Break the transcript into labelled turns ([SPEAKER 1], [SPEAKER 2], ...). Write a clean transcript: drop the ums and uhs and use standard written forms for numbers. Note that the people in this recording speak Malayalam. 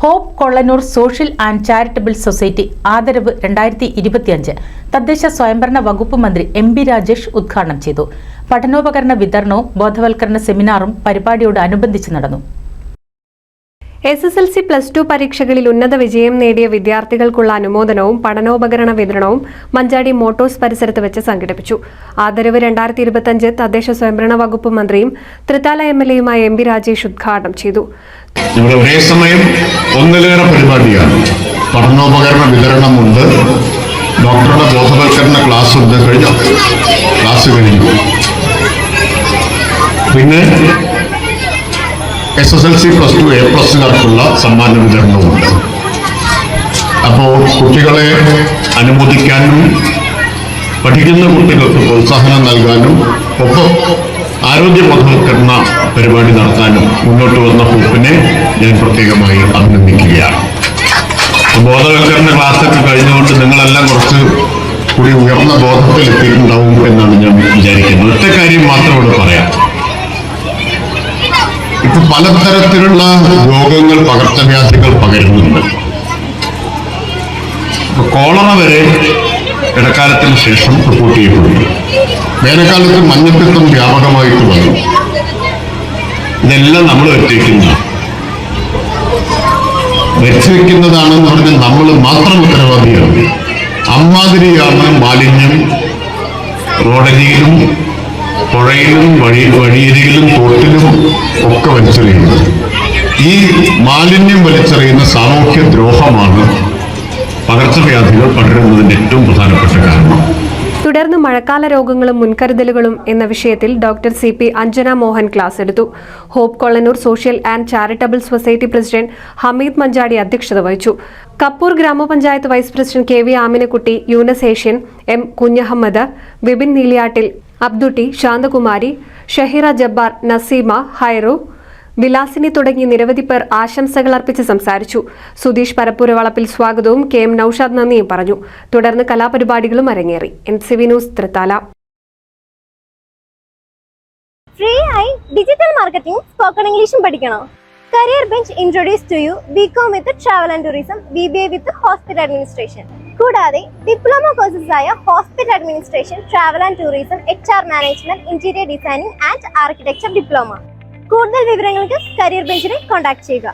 [SPEAKER 1] Hope Kollanur social and charitable society ആദരവ് 2025 തദ്ദേശ സ്വയംഭരണ വകുപ്പ് മന്ത്രി MP രാജേഷ് ഉദ്ഘാടനം ചെയ്തു. പഠനോപകരണ വിതരണവും ബോധവൽക്കരണ സെമിനാറും പരിപാടിയോടനുബന്ധിച്ച് നടന്നു.
[SPEAKER 2] SSLC +2 പരീക്ഷകളിൽ ഉന്നത വിജയം നേടിയ വിദ്യാർത്ഥികൾക്കുള്ള അനുമോദനവും പഠനോപകരണ വിതരണവും മഞ്ചാടി മോട്ടോഴ്സ് പരിസരത്ത് വെച്ച് സംഘടിപ്പിച്ചു. ആദരവ് 2025 തദ്ദേശ സ്വയംഭരണ വകുപ്പ് മന്ത്രിയും തൃത്താല MLAയുമായ MP രാജേഷ് ഉദ്ഘാടനം ചെയ്തു.
[SPEAKER 3] ഇവിടെ ഒരേ സമയം ഒന്നിലേറെ പരിപാടിയാണ്. പഠനോപകരണ വിതരണമുണ്ട്, ഡോക്ടറുടെ ബോധവൽക്കരണ ക്ലാസ് ഉണ്ട്, ക്ലാസ് കഴിഞ്ഞു. പിന്നെ SSLC +2 A+കാർക്കുള്ള സമ്മാന വിതരണവുമുണ്ട്. അപ്പോൾ കുട്ടികളെ അനുമോദിക്കാനും പഠിക്കുന്ന കുട്ടികൾക്ക് പ്രോത്സാഹനം നൽകാനും ഒപ്പം ആരോഗ്യ ബോധവൽക്കരണ പരിപാടി നടത്താനും മുന്നോട്ട് വന്ന ഹോപ്പിനെ ഞാൻ പ്രത്യേകമായി അഭിനന്ദിക്കുകയാണ്. ബോധവൽക്കരണ ക്ലാസ്സൊക്കെ കഴിഞ്ഞുകൊണ്ട് നിങ്ങളെല്ലാം കുറച്ച് കൂടി ഉയർന്ന ബോധത്തിൽ എത്തിയിട്ടുണ്ടാവും എന്നാണ് ഞാൻ വിചാരിക്കുന്നത്. ഒറ്റ കാര്യം മാത്രം ഇവിടെ പറയാം. ഇപ്പൊ പലതരത്തിലുള്ള രോഗങ്ങൾ, പകർച്ചവ്യാധികൾ പകരുന്നുണ്ട്. ഇപ്പൊ കോളറ വരെ ഇടക്കാലത്തിന് ശേഷം റിപ്പോർട്ട് ചെയ്യപ്പെടുന്നു. വേനൽക്കാലത്ത് മഞ്ഞപ്പിത്തം വ്യാപകമായിട്ട് വന്നു. ഇതെല്ലാം നമ്മൾ വെച്ചുവെക്കുന്നതാണെന്ന് പറഞ്ഞാൽ നമ്മൾ മാത്രം ഉത്തരവാദിയാണ്. അമ്മാതിരിയാണ് മാലിന്യം റോഡരികിലും പുഴയിലും വഴിയരികിലും തോട്ടിലും ഒക്കെ വലിച്ചെറിയുന്നത്. ഈ മാലിന്യം വലിച്ചെറിയുന്ന സാമൂഹ്യ ദ്രോഹമാണ് പകർച്ചവ്യാധികൾ പടരുന്നതിന്റെ ഏറ്റവും പ്രധാനപ്പെട്ട കാരണം.
[SPEAKER 2] തുടർന്ന് മഴക്കാല രോഗങ്ങളും മുൻകരുതലുകളും എന്ന വിഷയത്തിൽ doctor CP Anjana Mohan class എടുത്തു. Hope Kollanur social and charitable society president Hameed Manjadi അധ്യക്ഷത വഹിച്ചു. കപ്പൂർ ഗ്രാമപഞ്ചായത്ത് vice president KV Aminakutty, Yunus Asian, M Kunjahammed, Vipin Neeliyattil, Abdutty, Santhakumari, Shahira Jabbar, Naseema, Hairu, Vilasini തുടങ്ങി നിരവധി പേർ ആശംസകൾ അർപ്പിച്ച് സംസാരിച്ചു. സുധീഷ് പരപ്പൂരവളപ്പിൽ സ്വാഗതവും KM നൌഷാദ് നന്ദിയും പറഞ്ഞു. തുടർന്ന് കലാപരിപാടികളും അരങ്ങേറി. NCV news Thrithala.
[SPEAKER 4] ഫ്രീ ആയി ഡിജിറ്റൽ മാർക്കറ്റിംഗ്, സ്പോക്കൺ ഇംഗ്ലീഷും പഠിക്കണോ? Career bench introduce to you BCom with travel and tourism, BBA with hospital administration. കൂടാതെ ഡിപ്ലോമ കോഴ്സസ് ആയ hospital administration, travel and tourism, HR management, interior designing and architecture diploma. കൂടുതൽ വിവരങ്ങൾക്ക് കരിയർ ബെഞ്ചിനെ കോൺടാക്ട് ചെയ്യുക.